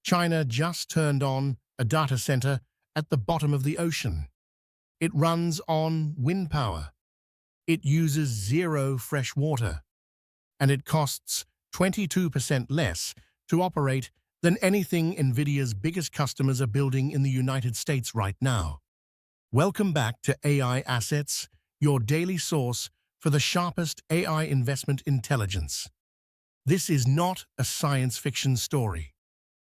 China just turned on a data center at the bottom of the ocean. It runs on wind power. It uses zero fresh water, and it costs 22% less to operate than anything Nvidia's biggest customers are building in the United States right now. Welcome back to AI Assets, your daily source for the sharpest AI investment intelligence. This is not a science fiction story.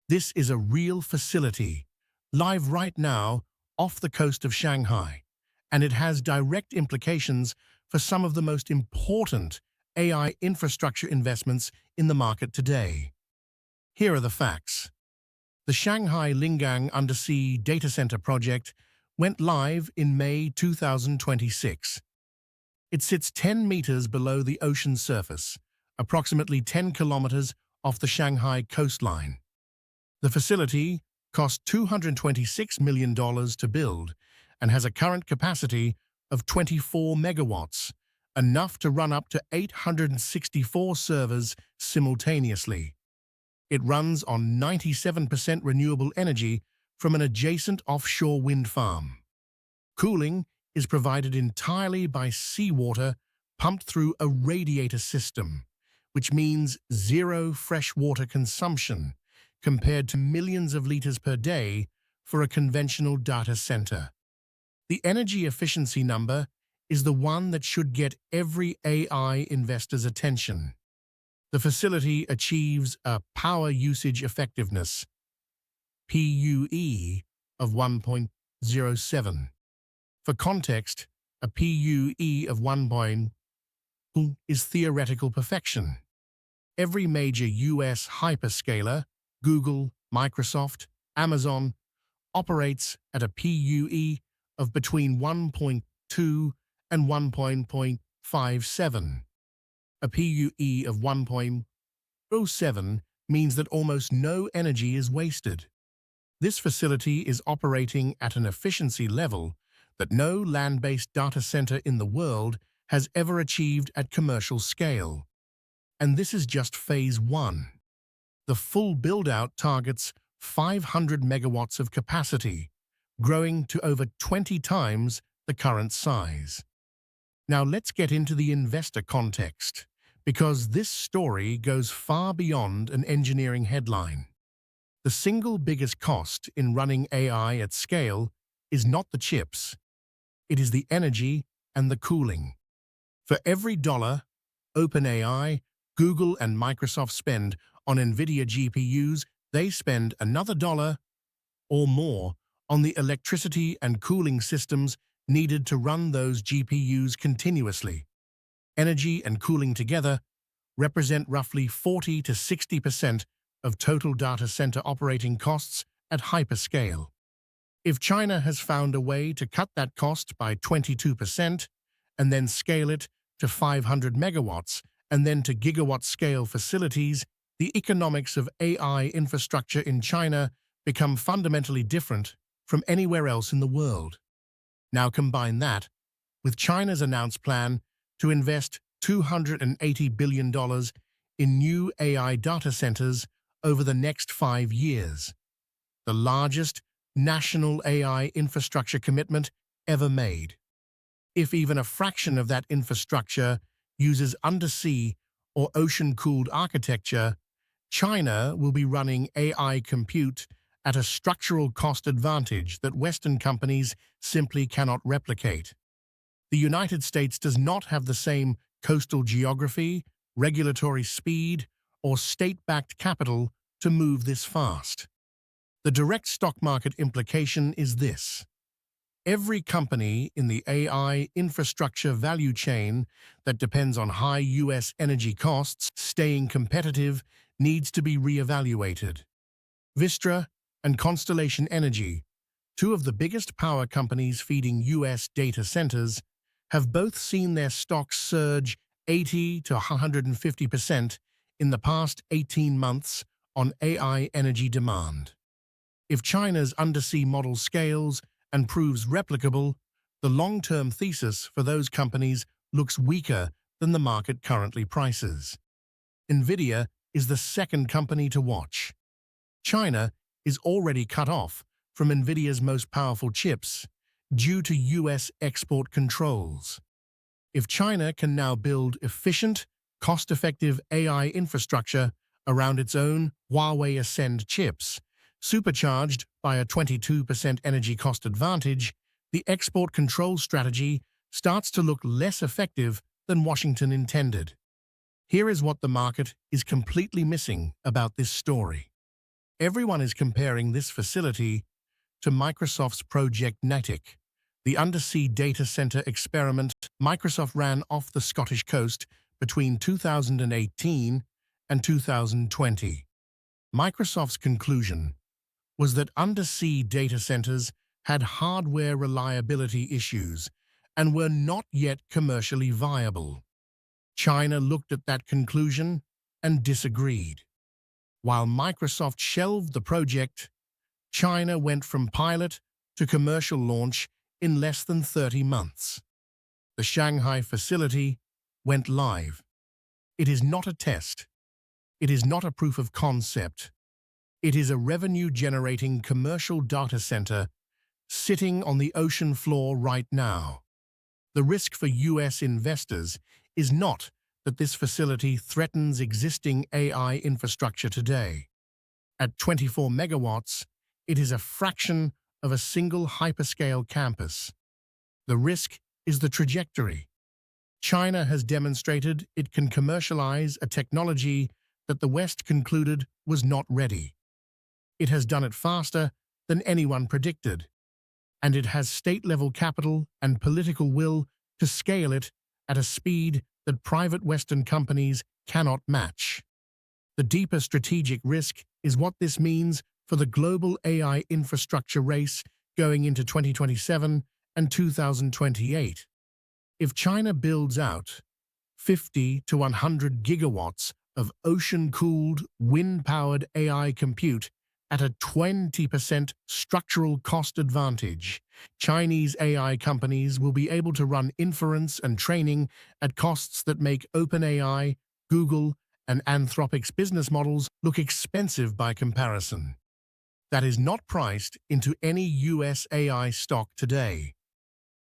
This is a real facility, live right now off the coast of Shanghai, and it has direct implications for some of the most important AI infrastructure investments in the market today. Here are the facts. The Shanghai Lingang Undersea Data Center project went live in May 2026. It sits 10 meters below the ocean surface, approximately 10 kilometers off the Shanghai coastline. The facility cost $226 million to build and has a current capacity of 24 megawatts, enough to run up to 864 servers simultaneously. It runs on 97% renewable energy from an adjacent offshore wind farm. Cooling is provided entirely by seawater pumped through a radiator system, which means zero freshwater consumption compared to millions of liters per day for a conventional data center. The energy efficiency number is the one that should get every AI investor's attention. The facility achieves a power usage effectiveness, PUE, of 1.07. For context, a PUE of 1.0 is theoretical perfection. Every major US hyperscaler, Google, Microsoft, Amazon, operates at a PUE of between 1.2 and 1.57. A PUE of 1.07 means that almost no energy is wasted. This facility is operating at an efficiency level that no land-based data center in the world has ever achieved at commercial scale. And this is just phase 1. The full build-out targets 500 megawatts of capacity, growing to over 20 times the current size. Now let's get into the investor context, because this story goes far beyond an engineering headline. The single biggest cost in running AI at scale is not the chips. It is the energy and the cooling. For every dollar OpenAI, Google, and Microsoft spend on Nvidia GPUs, they spend another dollar or more on the electricity and cooling systems needed to run those GPUs continuously. Energy and cooling together represent roughly 40 to 60% of total data center operating costs at hyperscale. If China has found a way to cut that cost by 22% and then scale it to 500 megawatts and then to gigawatt-scale facilities, the economics of AI infrastructure in China become fundamentally different from anywhere else in the world. Now combine that with China's announced plan to invest $280 billion in new AI data centers over the next 5 years, the largest national AI infrastructure commitment ever made. If even a fraction of that infrastructure uses undersea or ocean-cooled architecture, China will be running AI compute at a structural cost advantage that Western companies simply cannot replicate. The United States does not have the same coastal geography, regulatory speed, or state-backed capital to move this fast. The direct stock market implication is this: every company in the AI infrastructure value chain that depends on high US energy costs staying competitive needs to be reevaluated. Vistra and Constellation Energy, two of the biggest power companies feeding US data centers, have both seen their stocks surge 80 to 150% in the past 18 months on AI energy demand. If China's undersea model scales and proves replicable, the long-term thesis for those companies looks weaker than the market currently prices. Nvidia is the second company to watch. China is already cut off from Nvidia's most powerful chips due to US export controls. If China can now build efficient, cost-effective AI infrastructure around its own Huawei Ascend chips, supercharged by a 22% energy cost advantage, the export control strategy starts to look less effective than Washington intended. Here is what the market is completely missing about this story. Everyone is comparing this facility to Microsoft's Project Natick, the undersea data center experiment Microsoft ran off the Scottish coast between 2018 and 2020. Microsoft's conclusion was that undersea data centers had hardware reliability issues and were not yet commercially viable. China looked at that conclusion and disagreed. While Microsoft shelved the project, China went from pilot to commercial launch in less than 30 months. The Shanghai facility went live. It is not a test. It is not a proof of concept. It is a revenue-generating commercial data center sitting on the ocean floor right now. The risk for US investors is not that this facility threatens existing AI infrastructure today. At 24 megawatts, it is a fraction of a single hyperscale campus. The risk is the trajectory. China has demonstrated it can commercialize a technology that the West concluded was not ready. It has done it faster than anyone predicted, and it has state-level capital and political will to scale it at a speed that private Western companies cannot match. The deeper strategic risk is what this means for the global AI infrastructure race going into 2027 and 2028. If China builds out 50 to 100 gigawatts of ocean-cooled, wind-powered AI compute at a 20% structural cost advantage, Chinese AI companies will be able to run inference and training at costs that make OpenAI, Google, and Anthropic's business models look expensive by comparison. That is not priced into any US AI stock today.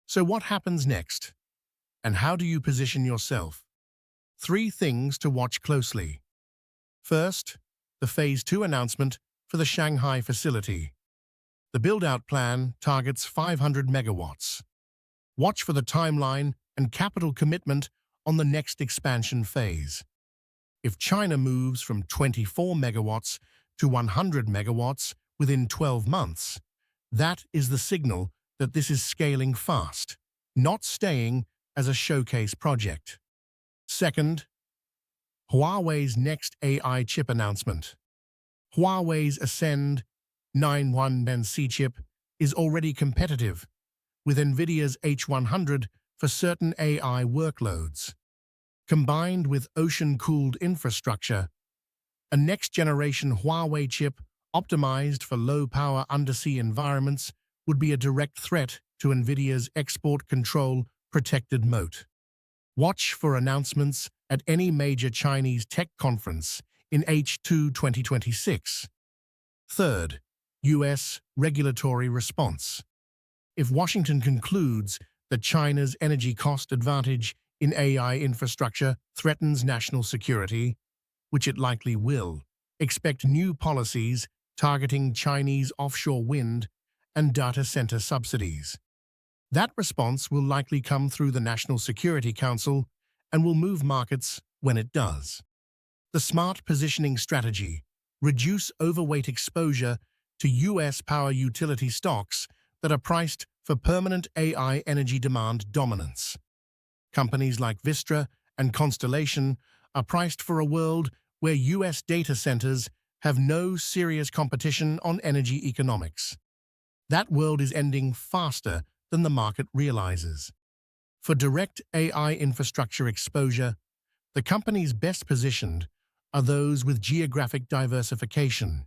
So what happens next? And how do you position yourself? 3 things to watch closely. First, the Phase 2 announcement for the Shanghai facility. The build-out plan targets 500 megawatts. Watch for the timeline and capital commitment on the next expansion phase. If China moves from 24 megawatts to 100 megawatts within 12 months, that is the signal that this is scaling fast, not staying as a showcase project. Second, Huawei's next AI chip announcement. Huawei's Ascend 91NC chip is already competitive with Nvidia's H100 for certain AI workloads. Combined with ocean-cooled infrastructure, a next-generation Huawei chip optimized for low-power undersea environments would be a direct threat to Nvidia's export control protected moat. Watch for announcements at any major Chinese tech conference in H2 2026. Third, US regulatory response. If Washington concludes that China's energy cost advantage in AI infrastructure threatens national security, which it likely will, expect new policies targeting Chinese offshore wind and data center subsidies. That response will likely come through the National Security Council and will move markets when it does. The smart positioning strategy: reduce overweight exposure to US power utility stocks that are priced for permanent AI energy demand dominance. Companies like Vistra and Constellation are priced for a world where US data centers have no serious competition on energy economics. That world is ending faster than the market realizes. For direct AI infrastructure exposure, the companies best positioned are those with geographic diversification.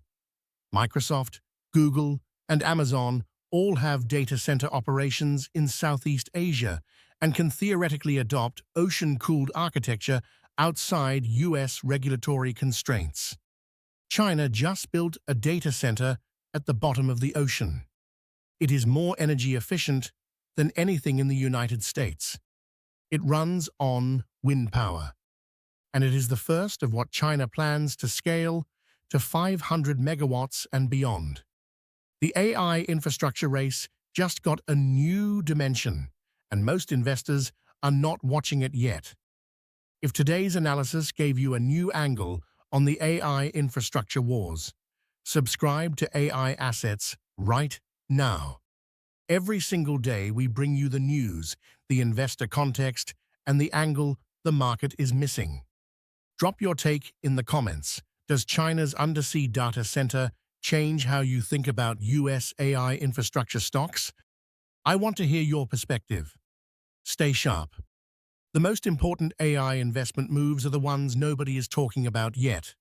Microsoft, Google, and Amazon all have data center operations in Southeast Asia and can theoretically adopt ocean-cooled architecture outside US regulatory constraints. China just built a data center at the bottom of the ocean. It is more energy efficient than anything in the United States. It runs on wind power, and it is the first of what China plans to scale to 500 megawatts and beyond. The AI infrastructure race just got a new dimension, and most investors are not watching it yet. If today's analysis gave you a new angle on the AI infrastructure wars, subscribe to AI Assets right now. Every single day we bring you the news, the investor context, and the angle the market is missing. Drop your take in the comments. Does China's undersea data center change how you think about US AI infrastructure stocks? I want to hear your perspective. Stay sharp. The most important AI investment moves are the ones nobody is talking about yet.